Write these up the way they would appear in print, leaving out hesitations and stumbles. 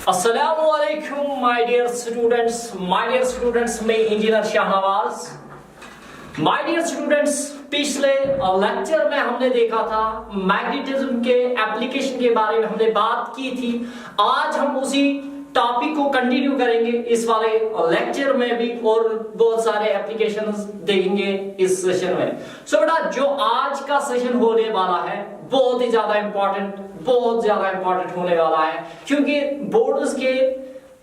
अस्सलामुअलैकुम my dear students मैं engineer Shahnawaz. My dear students, पिछले लेक्चर में हमने देखा था मैग्नेटिज्म के एप्लीकेशन के बारे में हमने बात की थी। आज हम उसी टॉपिक को कंटिन्यू करेंगे इस वाले लेक्चर में भी और बहुत सारे एप्लीकेशंस देखेंगे इस सेशन में। सो बेटा, जो आज का सेशन होने वाला है बहुत ही ज्यादा इंपॉर्टेंट होने वाला है, क्योंकि बोर्ड्स के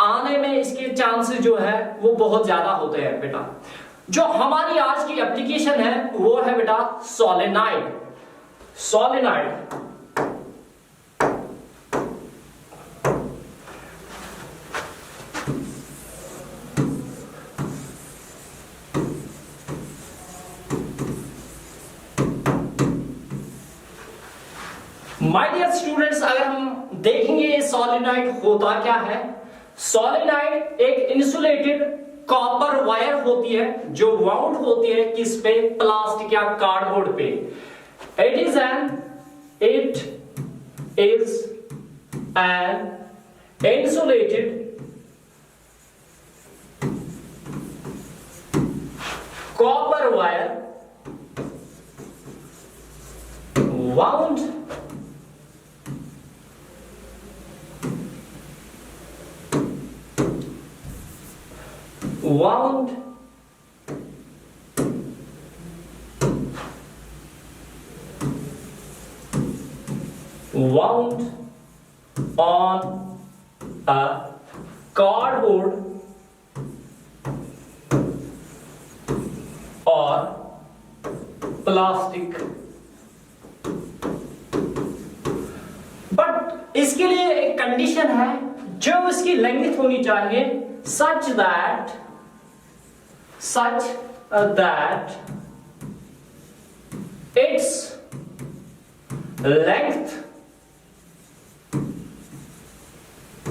आने में इसके चांसेस जो है वो बहुत ज्यादा होते हैं बेटा। जो हमारी आज की एप्लीकेशन है वो है बेटा सोलेनॉइड। माय डियर स्टूडेंट्स, अगर हम देखेंगे सोलेनॉइड होता क्या है। सोलेनॉइड एक इंसुलेटेड कॉपर वायर होती है जो वाउंड होती है किस पे, प्लास्टिक या कार्डबोर्ड पे। It is an insulated copper wire wound on a cardboard और प्लास्टिक। बट इसके लिए एक कंडीशन है, जो इसकी लेंथ होनी चाहिए such that its length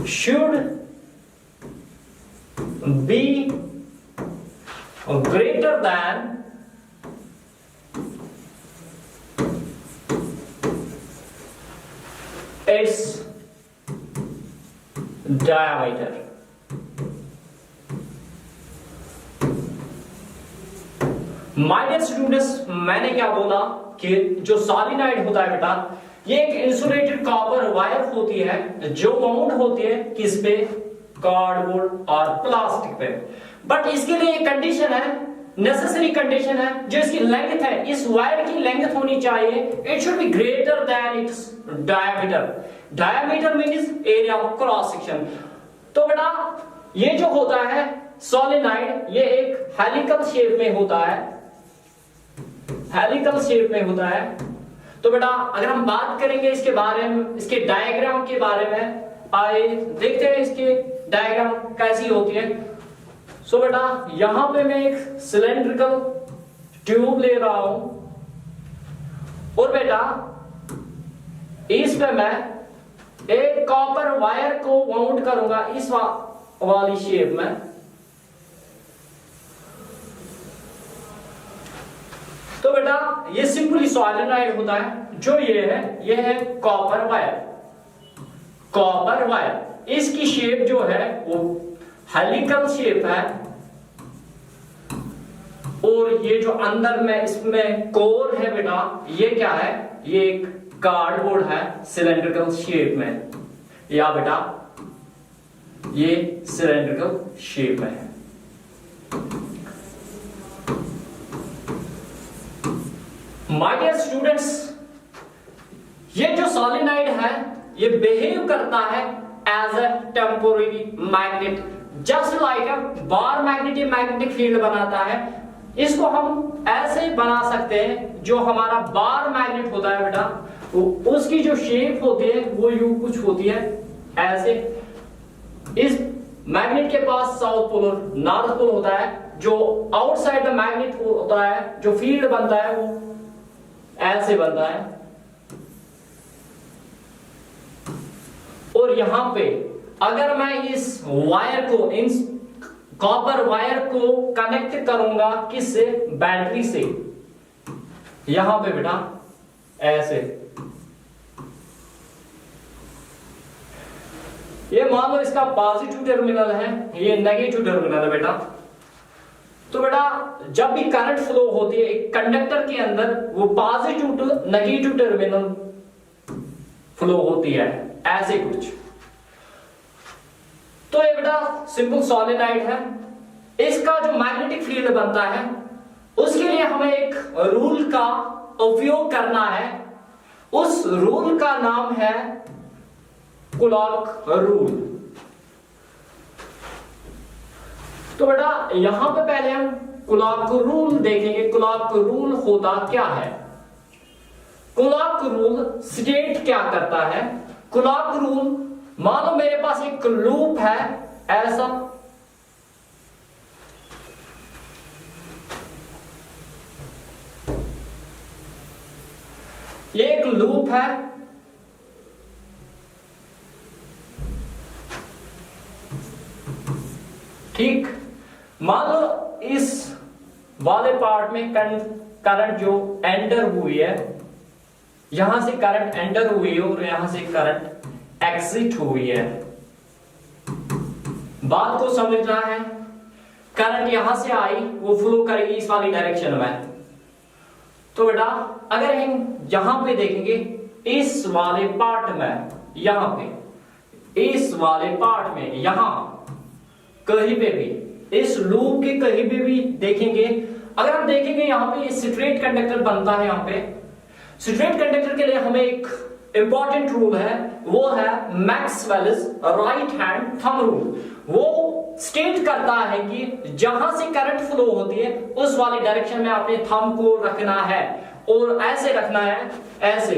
should be greater than its diameter। My dear students, मैंने क्या बोला कि जो सोलेनॉइड होता है बेटा, ये एक इंसुलेटेड कॉपर वायर होती है जो माउंट होती है किस पे, कार्डबोर्ड और प्लास्टिक पे। बट इसके लिए एक कंडीशन है, नेसेसरी कंडीशन है, जो इसकी लेंथ है, इस वायर की लेंथ होनी चाहिए, it should be greater than its diameter. Diameter means area of cross section. तो बेटा ये जो होता है सोलेनॉइड, ये एक हेलिकल शेप में होता है, तो बेटा अगर हम बात करेंगे इसके बारे में, इसके डायग्राम के बारे में, आइए देखते हैं इसके डायग्राम कैसी होती है। सो बेटा यहां पे मैं एक सिलेंड्रिकल ट्यूब ले रहा हूं और बेटा इस पे मैं एक कॉपर वायर को वाउंड करूंगा इस वाली शेप में। तो बेटा ये सिंपली सोलेनॉइड होता है। जो ये है कॉपर वायर। इसकी शेप जो है वो हेलिकल शेप है, और ये जो अंदर में इसमें कोर है बेटा, ये क्या है, ये एक कार्डबोर्ड है सिलेंड्रिकल शेप में। या बेटा ये सिलेंड्रिकल शेप में है। माय डियर स्टूडेंट्स, ये जो सोलेनॉइड है ये बिहेव करता है as a temporary magnet, just like a bar magnet. ये मैग्नेटिक फील्ड बनाता है। इसको हम ऐसे बना सकते हैं, जो हमारा बार मैग्नेट होता है बेटा, उसकी जो शेप होती है वो यूं कुछ होती है ऐसे। इस मैग्नेट के पास साउथ पोल और नॉर्थ पोल होता है। जो आउटसाइड द मैग्नेट होता है, जो फील्ड बनता है वो ऐसे बनता है। और यहां पे अगर मैं इस वायर को, इन कॉपर वायर को कनेक्ट करूंगा किससे, बैटरी से, यहां पे बेटा ऐसे। ये मान लो इसका पॉजिटिव टर्मिनल है, ये नेगेटिव टर्मिनल है बेटा। तो बेटा जब भी करंट फ्लो होती है एक कंडक्टर के अंदर, वो positive to negative terminal flow होती है, ऐसे कुछ। तो ये बेटा सिंपल सॉलिनॉइड है। इसका जो मैग्नेटिक फील्ड बनता है उसके लिए हमें एक रूल का उपयोग करना है। उस रूल का नाम है कुलॉक रूल। तो बेटा यहां पे पहले हम कुलॉक रूल देखेंगे। कुलॉक रूल होता क्या है? कुलॉक रूल स्टेट क्या करता है? कुलॉक रूल, मानो मेरे पास एक लूप है ऐसा, ये एक लूप है, ठीक। मान लो इस वाले पार्ट में करंट जो एंटर हुई है, यहां से करंट एंटर हुई है और यहां से करंट एग्जिट हुई है। बात को समझना है, करंट यहां से आई, वो फ्लो करेगी इस वाली डायरेक्शन में। तो बेटा अगर हम यहां पे देखेंगे इस वाले पार्ट में, यहां पे इस वाले पार्ट में, यहां कहीं पे भी इस लूप के कहीं पे भी देखेंगे, अगर हम देखेंगे यहां पे स्ट्रेट कंडक्टर बनता है। यहां पे स्ट्रेट कंडक्टर के लिए हमें एक इंपॉर्टेंट रूल है, वो है Maxwell's right hand thumb rule. वो स्टेट करता है कि जहां से करंट फ्लो होती है उस वाली डायरेक्शन में अपने थंब को रखना है, और ऐसे रखना है, ऐसे।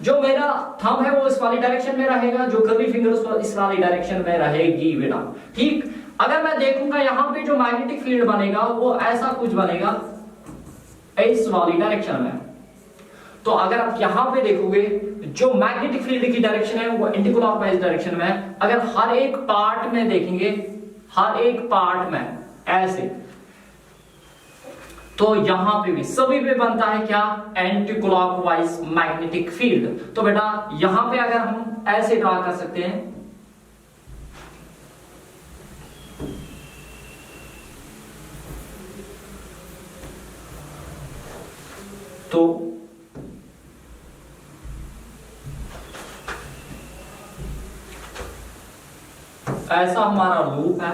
जो मेरा थंब है वो इस वाली डायरेक्शन में रहेगा, जो कर्ली फिंगर इस वाली डायरेक्शन में रहेगी बेटा, ठीक। अगर मैं देखूंगा यहां पे जो मैग्नेटिक फील्ड बनेगा वो ऐसा कुछ बनेगा इस वाली डायरेक्शन में। तो अगर आप यहां पे देखोगे जो मैग्नेटिक फील्ड की डायरेक्शन है वो एंटी क्लॉकवाइज डायरेक्शन में है। अगर हर एक पार्ट में देखेंगे, हर एक पार्ट में ऐसे, तो यहां पे भी सभी पे बनता है क्या? Anti clockwise magnetic field. तो बेटा यहां पे अगर हम ऐसे ड्रा कर सकते हैं, तो ऐसा हमारा लूप है,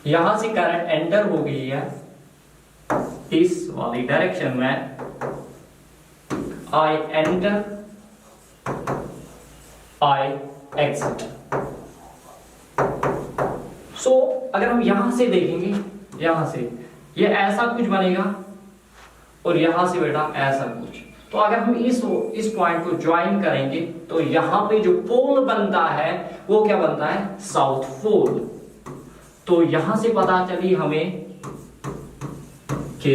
यहां से करंट एंटर हो गई है इस वाली डायरेक्शन में, आई एंटर आई एग्जिट। सो अगर हम यहां से देखेंगे, यहां से ये ऐसा कुछ बनेगा और यहां से बेटा ऐसा कुछ। तो अगर हम इस पॉइंट को ज्वाइन करेंगे तो यहां पे जो पोल बनता है वो क्या बनता है? South pole. तो यहां से पता चली हमें कि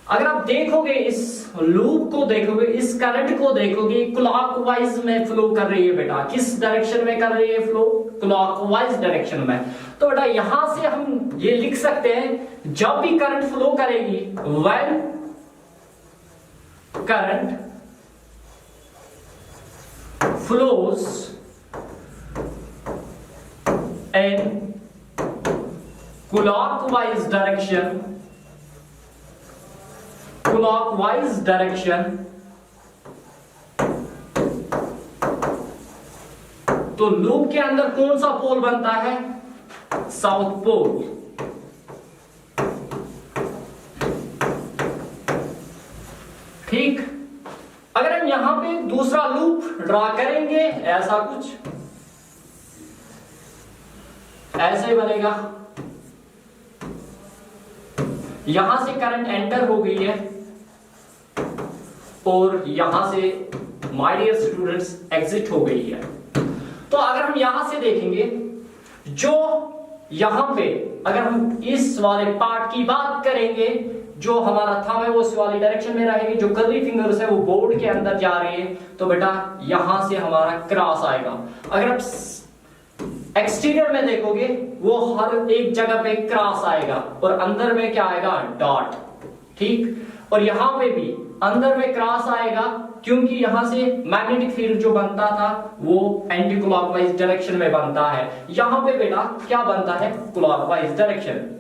अगर आप देखोगे इस लूप को, देखोगे इस करंट को, देखोगे क्लॉकवाइज में फ्लो कर रही है बेटा। किस डायरेक्शन में कर रही है फ्लो? क्लॉकवाइज डायरेक्शन में। तो बेटा यहां से हम ये लिख सकते हैं, जब भी करंट फ्लो करेगी, when current flows in clockwise direction, तो लूप के अंदर कौन सा पोल बनता है? South pole. ठीक। अगर हम यहां पे दूसरा लूप ड्रा करेंगे, ऐसा कुछ ऐसे बनेगा, यहां से करंट एंटर हो गई है और यहां से माय डियर स्टूडेंट्स एग्जिट हो गई है। तो अगर हम यहां से देखेंगे, जो यहां पे अगर हम इस वाले पार्ट की बात करेंगे, जो हमारा थंब है वो इस वाली डायरेक्शन में रहेगी, जो कर्ली फिंगर्स है वो बोर्ड के अंदर जा रही है। तो बेटा यहां से हमारा क्रॉस आएगा। अगर आप एक्सटीरियर में देखोगे वो हर एक जगह पे क्रॉस आएगा और अंदर में क्या आएगा? डॉट। ठीक। और यहां पे भी अंदर में क्रॉस आएगा, क्योंकि यहां से मैग्नेटिक फील्ड जो बनता था वो एंटी क्लॉकवाइज डायरेक्शन में बनता है। यहां पे बेटा क्या बनता है, क्लॉकवाइज डायरेक्शन।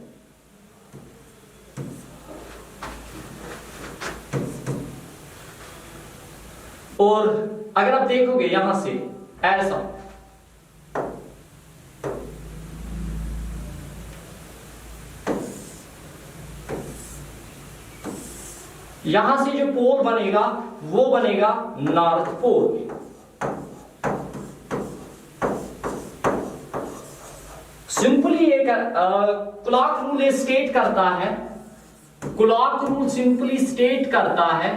और अगर आप देखोगे यहां से ऐसा, यहां से जो पोल बनेगा वो बनेगा नॉर्थ पोल। सिंपली एक क्लॉक रूल स्टेट करता है, क्लॉक रूल सिंपली स्टेट करता है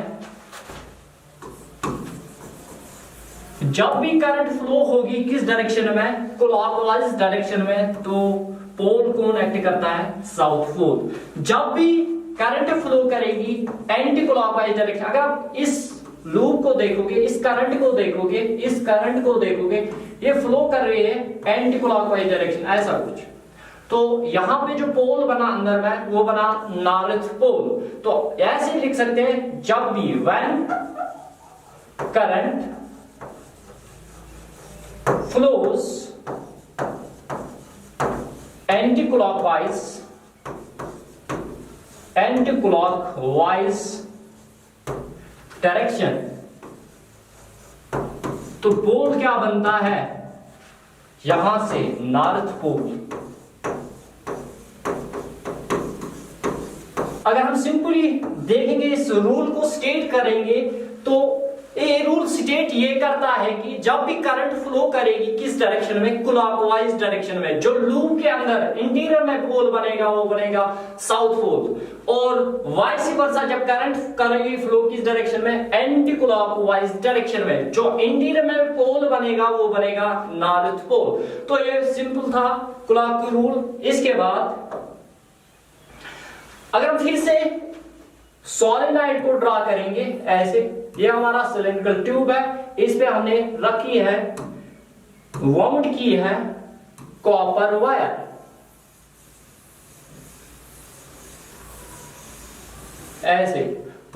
जब भी करंट फ्लो होगी किस डायरेक्शन में, क्लॉकवाइज डायरेक्शन में, तो पोल कौन एक्ट करता है, साउथ पोल। जब भी करंट फ्लो करेगी एंटी क्लॉकवाइज डायरेक्शन, अगर आप इस लूप को देखोगे, इस करंट को देखोगे, इस करंट को देखोगे, ये फ्लो कर रही है एंटी क्लॉकवाइज डायरेक्शन, ऐसा कुछ। तो यहां पे जो पोल बना अंदर में वो बना नॉर्थ पोल। तो ऐसे लिख सकते हैं, जब भी when current flows anti-clockwise direction, तो पोल क्या बनता है, यहां से नॉर्थ पोल। अगर हम सिंपली देखेंगे, इस रूल को स्टेट करेंगे, तो ये रूल स्टेट ये करता है कि जब भी करंट फ्लो करेगी किस डायरेक्शन में, क्लॉकवाइज डायरेक्शन में, जो लूप के अंदर इंटीरियर में पोल बनेगा वो बनेगा साउथ पोल। और वाइस वर्सा, जब करंट करेगी फ्लो किस डायरेक्शन में, एंटी क्लॉकवाइज डायरेक्शन में, जो इंटीरियर में पोल बनेगा वो बनेगा नॉर्थ पोल। तो ये सिंपल था क्लॉक रूल। इसके बाद अगर हम फिर से सोलेनॉइड को ड्रा करेंगे ऐसे, ये हमारा सिलिंड्रिकल ट्यूब है, इस पे हमने रखी है, वाउंड की है कॉपर वायर, ऐसे।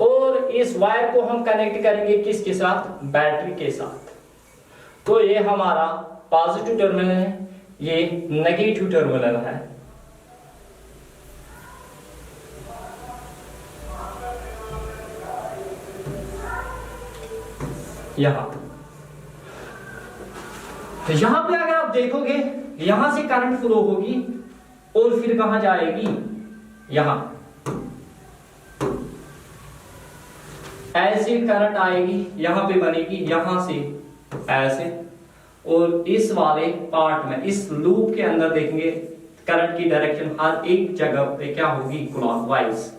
और इस वायर को हम कनेक्ट करेंगे किसके साथ, बैटरी के साथ। तो ये हमारा पॉजिटिव टर्मिनल है, ये नेगेटिव टर्मिनल है। यहां पे अगर आप देखोगे, यहां से करंट फ्लो होगी और फिर कहां जाएगी, यहां ऐसे करंट आएगी, यहां पे बनेगी, यहां से ऐसे। और इस वाले पार्ट में, इस लूप के अंदर देखेंगे करंट की डायरेक्शन हर एक जगह पे क्या होगी, क्लॉकवाइज,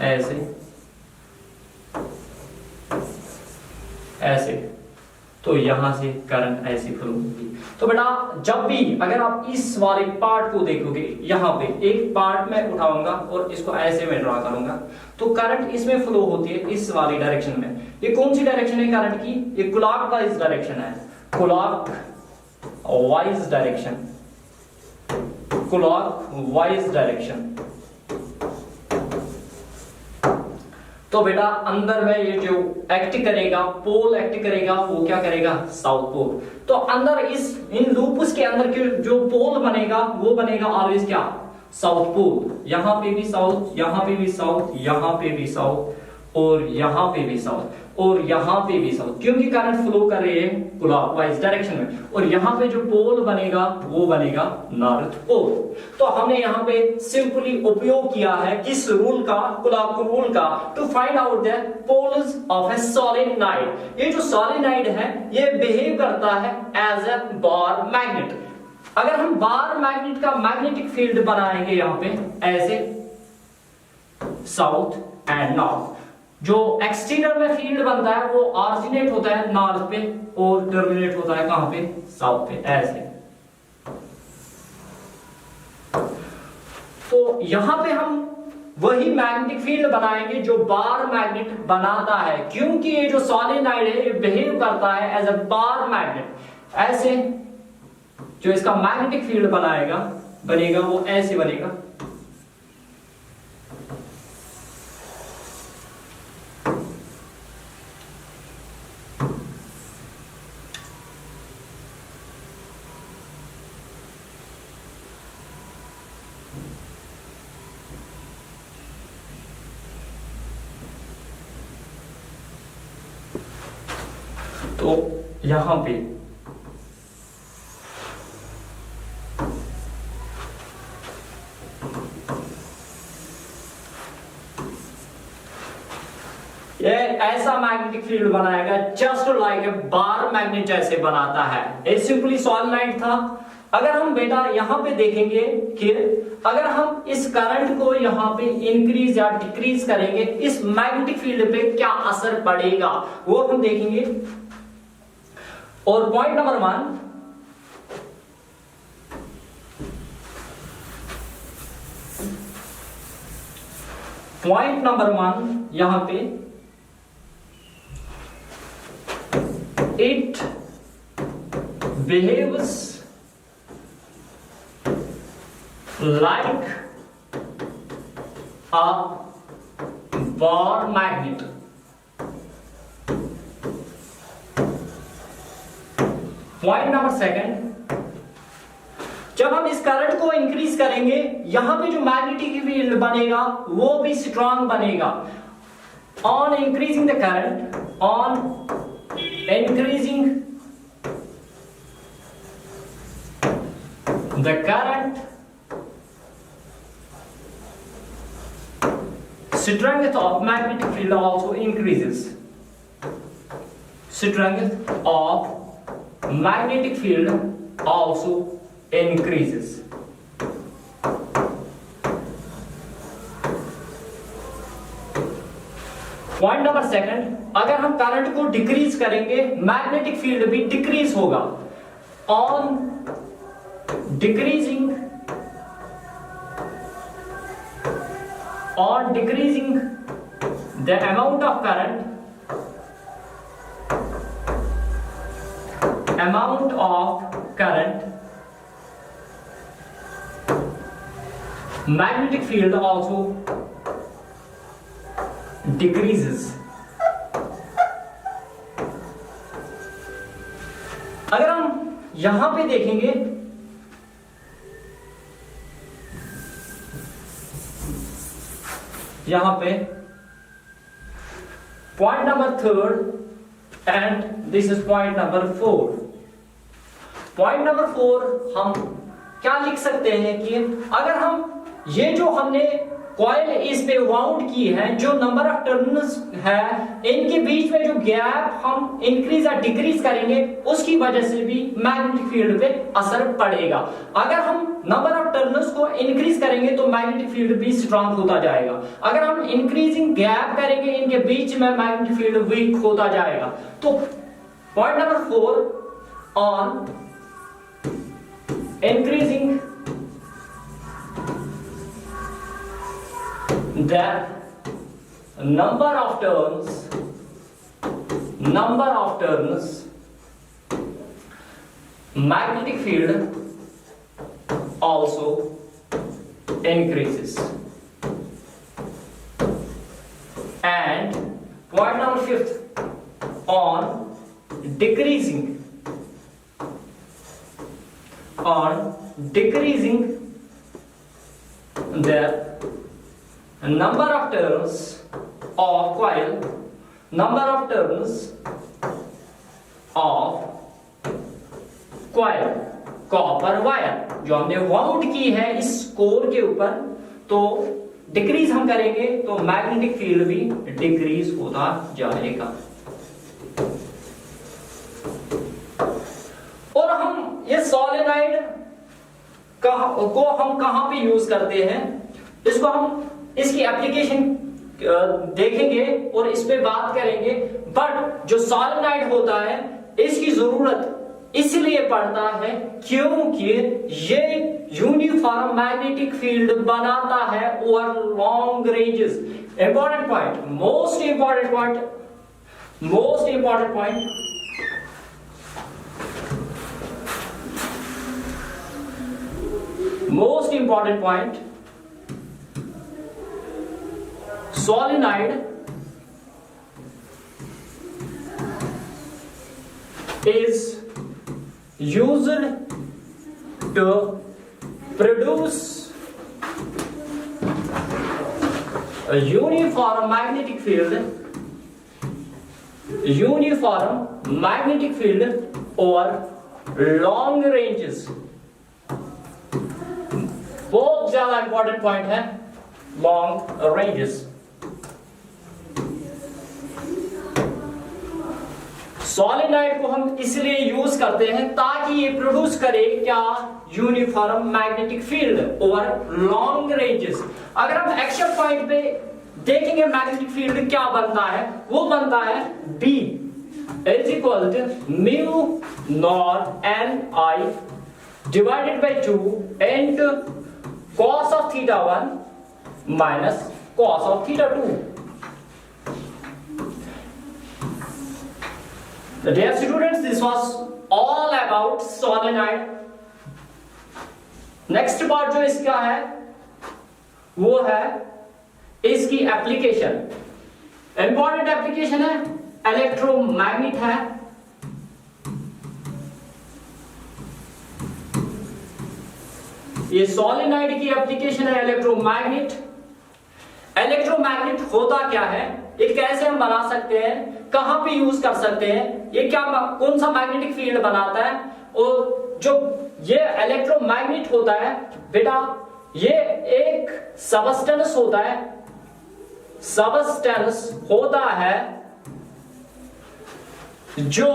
ऐसे ऐसे। तो यहां से करंट ऐसे फ्लो होगी। तो बेटा जब भी अगर आप इस वाले पार्ट को देखोगे, यहां पे एक पार्ट में उठाऊंगा और इसको ऐसे में ड्रा करूंगा, तो करंट इसमें फ्लो होती है इस वाली डायरेक्शन में। ये कौन सी डायरेक्शन है करंट की, ये क्लॉकवाइज डायरेक्शन है, क्लॉकवाइज डायरेक्शन, क्लॉकवाइज डायरेक्शन। तो बेटा अंदर में ये जो एक्ट करेगा, पोल एक्ट करेगा, वो क्या करेगा, साउथ पोल। तो अंदर इन लूप्स के अंदर के जो पोल बनेगा वो बनेगा ऑलवेज क्या, साउथ पोल। यहां पे भी साउथ, यहां पे भी साउथ, यहां पे भी साउथ, और यहां पे भी साउथ, और यहां पे भी साउथ, क्योंकि करंट फ्लो कर रहे हैं क्लॉकवाइज डायरेक्शन में। और यहां पे जो पोल बनेगा वो बनेगा नॉर्थ पोल। तो हमने यहां पे सिंपली उपयोग किया है किस रूल का, क्लॉक रूल का, to find out the poles of a solenoid. ये जो सोलेनॉइड है ये बिहेव करता है एज ए बार मैग्नेट। अगर हम बार मैग्नेट का मैग्नेटिक फील्ड बनाएंगे यहां पे ऐसे, साउथ एंड नॉर्थ, जो एक्सटीरियर में फील्ड बनता है वो ऑरिजिनेट होता है नॉर्थ पे और टर्मिनेट होता है कहां पे, साउथ पे, ऐसे। तो यहां पे हम वही मैग्नेटिक फील्ड बनाएंगे जो बार मैग्नेट बनाता है, क्योंकि ये जो सोलेनॉइड है ये बिहेव करता है एज अ बार मैग्नेट। ऐसे जो इसका मैग्नेटिक फील्ड बनेगा वो ऐसे बनेगा। तो यहां पे ये ऐसा मैग्नेटिक फील्ड बनाएगा just like a bar magnet जैसे बनाता है। ये सिंपली सॉलिनॉइड था। अगर हम बेटा यहां पे देखेंगे कि अगर हम इस करंट को यहां पे इंक्रीज या डिक्रीज करेंगे, इस मैग्नेटिक फील्ड पे क्या असर पड़ेगा वो हम देखेंगे। और पॉइंट नंबर 1, पॉइंट नंबर 1 यहां पे it behaves like a bar magnet. Point number 2, जब हम इस करंट को इंक्रीज करेंगे यहां पे जो मैग्नेटिक फील्ड बनेगा वो भी स्ट्रांग बनेगा। On increasing the current, on increasing the current, strength of magnetic field also increases. Strength of magnetic field also increases. Point number 2, अगर हम करंट को डिक्रीज करेंगे मैग्नेटिक फील्ड भी डिक्रीज होगा। On decreasing the amount of current, magnetic field also decreases. अगर हम यहां पे देखेंगे यहां पे point number 3 and this is point number 4। Point number 4 हम क्या लिख सकते हैं कि अगर हम ये जो हमने कॉइल इस पे वाउंड की है, जो नंबर ऑफ टर्न्स है इनके बीच में जो गैप हम इंक्रीज या डिक्रीज करेंगे उसकी वजह से भी मैग्नेटिक फील्ड पे असर पड़ेगा। अगर हम नंबर ऑफ टर्न्स को इंक्रीज करेंगे तो मैग्नेटिक फील्ड भी स्ट्रांग होता जाएगा। अगर हम इंक्रीजिंग गैप करेंगे इनके बीच में मैग्नेटिक फील्ड वीक होता जाएगा। तो point number 4, on increasing the number of turns magnetic field also increases. And point number 5, on decreasing the number of turns of coil, copper wire जो हमने वाउंड की है इस कोर के ऊपर, तो डिक्रीज हम करेंगे तो मैग्नेटिक फील्ड भी डिक्रीज होता जाएगा। और हम ये सोलेनॉइड को हम कहां पे यूज करते हैं, इसको हम इसकी एप्लीकेशन देखेंगे और इस पे बात करेंगे। बट जो सोलेनॉइड होता है इसकी जरूरत इसलिए पड़ता है क्योंकि ये यूनिफॉर्म मैग्नेटिक फील्ड बनाता है over long ranges. Important point, most important point, solenoid is used to produce a uniform magnetic field magnetic field over long ranges. बहुत ज्यादा इंपॉर्टेंट पॉइंट है लॉन्ग रेंजेस. सॉलिनॉइड को हम इसलिए यूज करते हैं ताकि ये प्रोड्यूस करे क्या, uniform magnetic field over long ranges. अगर हम एक्शन पॉइंट पे देखेंगे मैग्नेटिक फील्ड क्या बनता है, वो बनता है B is equal to mu naught n I divided by 2 into cos of theta 1 minus cos of theta 2. So dear students, this was all about solenoid. Next part जो इसका है वो है इसकी एप्लीकेशन. इंपॉर्टेंट एप्लीकेशन है, electromagnet है. ये solenoid की एप्लीकेशन है इलेक्ट्रोमैग्नेट. इलेक्ट्रोमैग्नेट होता क्या है, ये कैसे हम बना सकते हैं, कहां पे यूज कर सकते हैं, ये क्या कौन सा मैग्नेटिक फील्ड बनाता है. और जो ये इलेक्ट्रोमैग्नेट होता है बेटा, ये एक सबस्टेंस होता है. सबस्टेंस होता है जो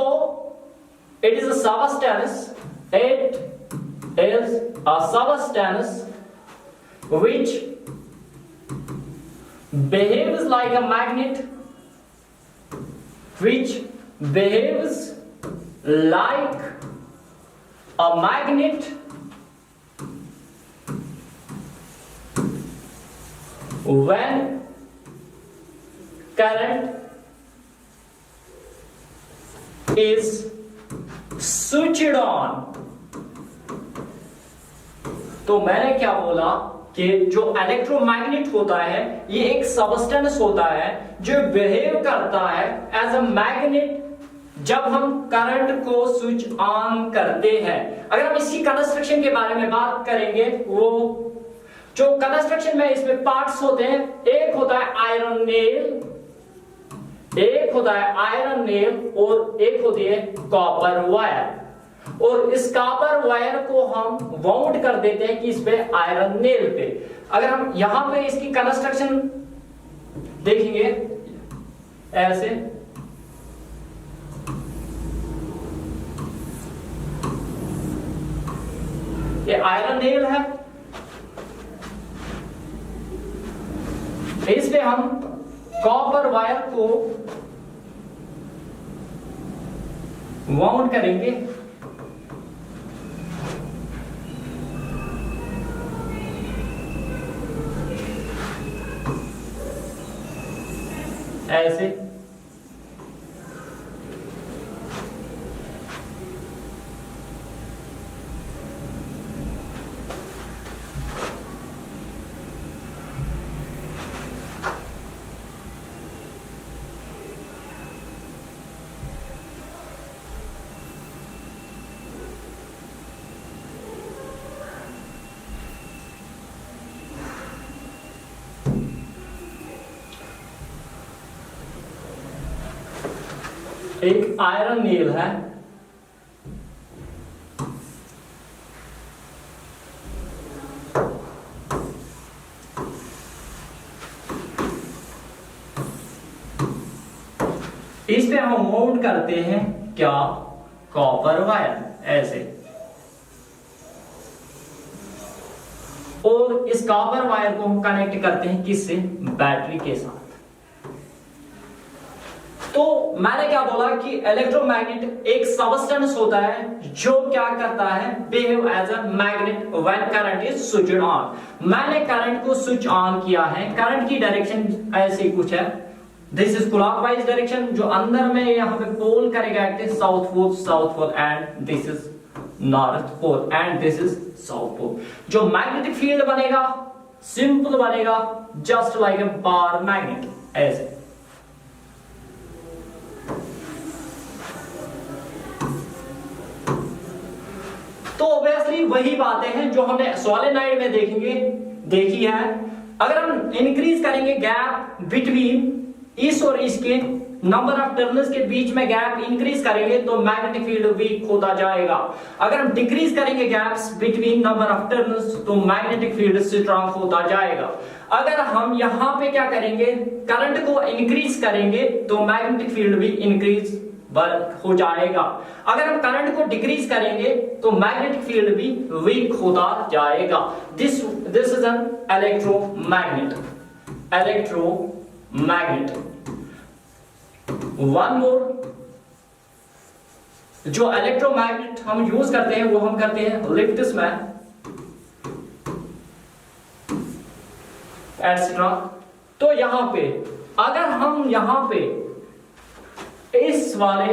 it is a substance, it is a substance which behaves like a magnet, which behaves like a magnet when current is switched on. तो मैंने क्या बोला कि जो इलेक्ट्रोमैग्नेट होता है ये एक सबस्टेंस होता है जो बिहेव करता है एज अ मैग्नेट जब हम करंट को स्विच ऑन करते हैं. अगर हम इसकी कंस्ट्रक्शन के बारे में बात करेंगे, वो जो कंस्ट्रक्शन में इसमें पार्ट्स होते हैं, एक होता है आयरन नेल, एक होता है आयरन नेल और एक होती है कॉपर वायर. और इस कॉपर वायर को हम वाउंड कर देते हैं कि इस पे आयरन नेल पे. अगर हम यहां पे इसकी कंस्ट्रक्शन देखेंगे ऐसे, ये आयरन नेल है, इस पे हम कॉपर वायर को वाउंड करेंगे. ऐसे एक आयरन नेल है, इस पे हम माउंट करते हैं क्या, कॉपर वायर ऐसे. और इस कॉपर वायर को हम कनेक्ट करते हैं किससे, बैटरी के साथ. तो मैंने क्या बोला कि इलेक्ट्रोमैग्नेट एक सबस्टेंस होता है जो क्या करता है, behave as a magnet when current is switched on. मैंने करंट को स्विच ऑन किया है, करंट की डायरेक्शन ऐसी कुछ है, दिस इज क्लॉकवाइज डायरेक्शन. जो अंदर में यहां पे पोल करेगा south pole and this is north pole and this is south pole. जो मैग्नेटिक फील्ड बनेगा सिंपल बनेगा, just like a bar magnet ऐसे. तो ऑब्वियसली वही बातें हैं जो हमने सोलेनॉइड में देखी है. अगर हम इंक्रीज करेंगे गैप बिटवीन इस और इसके, नंबर ऑफ टर्न्स के बीच में गैप इंक्रीज करेंगे तो मैग्नेटिक फील्ड वीक होता जाएगा। अगर हम डिक्रीज करेंगे gaps between number of turns तो मैग्नेटिक फील्ड स्ट्रांग होता जाएगा। अगर हम यहां पे क्या करेंगे, करंट को इंक्रीज करेंगे तो मैग्नेटिक फील्ड भी इंक्रीज हो जाएगा। अगर हम करंट को डिक्रीज करेंगे तो मैग्नेटिक फील्ड भी वीक होता जाएगा। This is an electromagnet. One more, जो इलेक्ट्रोमैग्नेट हम यूज करते हैं वो हम करते हैं लिप्टिस में एटसेट्रा। तो यहां पे अगर हम यहां पे इस वाले,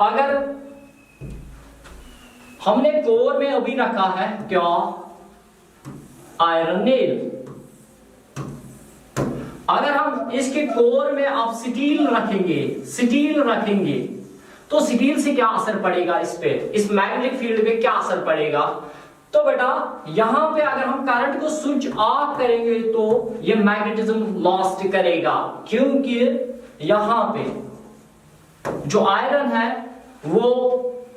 अगर हमने कोर में अभी रखा है क्या, आयरन नेल, अगर हम इसके कोर में आप स्टील रखेंगे तो स्टील से क्या असर पड़ेगा, इस पे, इस मैग्नेटिक फील्ड पे क्या असर पड़ेगा। तो बेटा यहां पे अगर हम करंट को स्विच ऑफ करेंगे तो ये मैग्नेटिज्म लॉस्ट करेगा, क्योंकि यहां पे जो आयरन है वो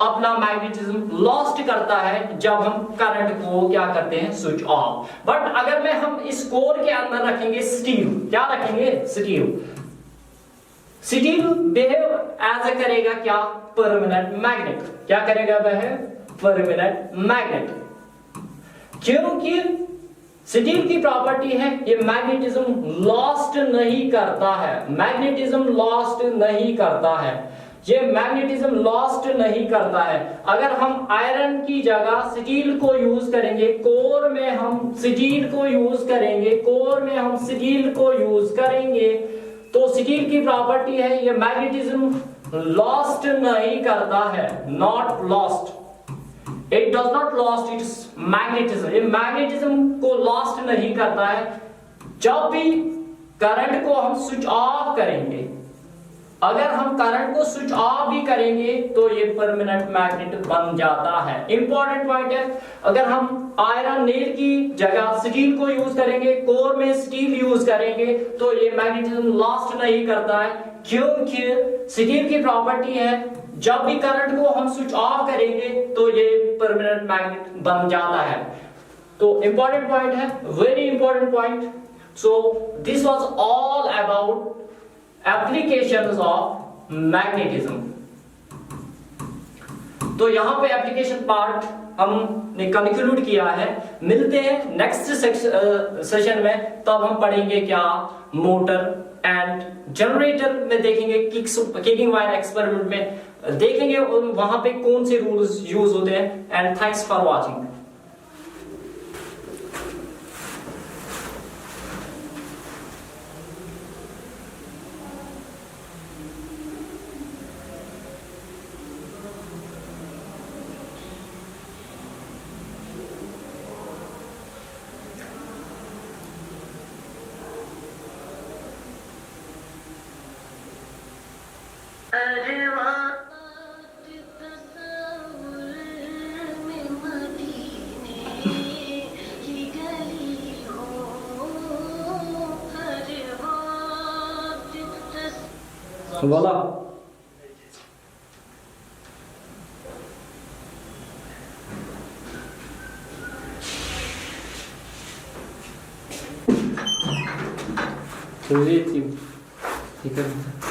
अपना मैग्नेटिज्म लॉस्ट करता है जब हम करंट को क्या करते हैं, स्विच ऑफ। बट अगर मैं हम इस कोर के अंदर रखेंगे स्टील, क्या रखेंगे, स्टील बिहेव एज ए करेगा क्या, परमानेंट मैग्नेट। क्या करेगा वह, परमानेंट मैग्नेट, क्योंकि स्टील की प्रॉपर्टी है ये मैग्नेटिज्म लॉस्ट नहीं करता है, ये मैग्नेटिज्म लॉस्ट नहीं करता है। अगर हम आयरन की जगह स्टील को यूज करेंगे, कोर में हम स्टील को यूज करेंगे, तो स्टील की प्रॉपर्टी है ये मैग्नेटिज्म लॉस्ट नहीं करता है, not lost, it does not lost its magnetism, ये मैग्नेटिज्म को लॉस्ट नहीं करता है। जब भी करंट को हम स्विच ऑफ करेंगे, अगर हम करंट को स्विच ऑफ भी करेंगे तो ये परमानेंट मैग्नेट बन जाता है। इंपॉर्टेंट पॉइंट है, अगर हम आयरन नेल की जगह स्टील को यूज करेंगे, कोर में स्टील यूज करेंगे तो ये मैग्नेटिज्म लॉस्ट नहीं करता है, क्योंकि स्टील की प्रॉपर्टी है जब भी करंट को हम स्विच ऑफ करेंगे तो ये परमानेंट मैग्नेट बन जाता है। तो इंपॉर्टेंट पॉइंट है, very important point. So this was all about applications of magnetism. तो यहां पे एप्लीकेशन पार्ट हमने कंक्लूड किया है। मिलते हैं नेक्स्ट सेशन में, तब हम पढ़ेंगे क्या, मोटर एंड जनरेटर में देखेंगे, किकिंग वायर एक्सपेरिमेंट में देखेंगे वहां पे कौन से रूल्स यूज होते हैं। And thanks for watching. वाला ठीक है।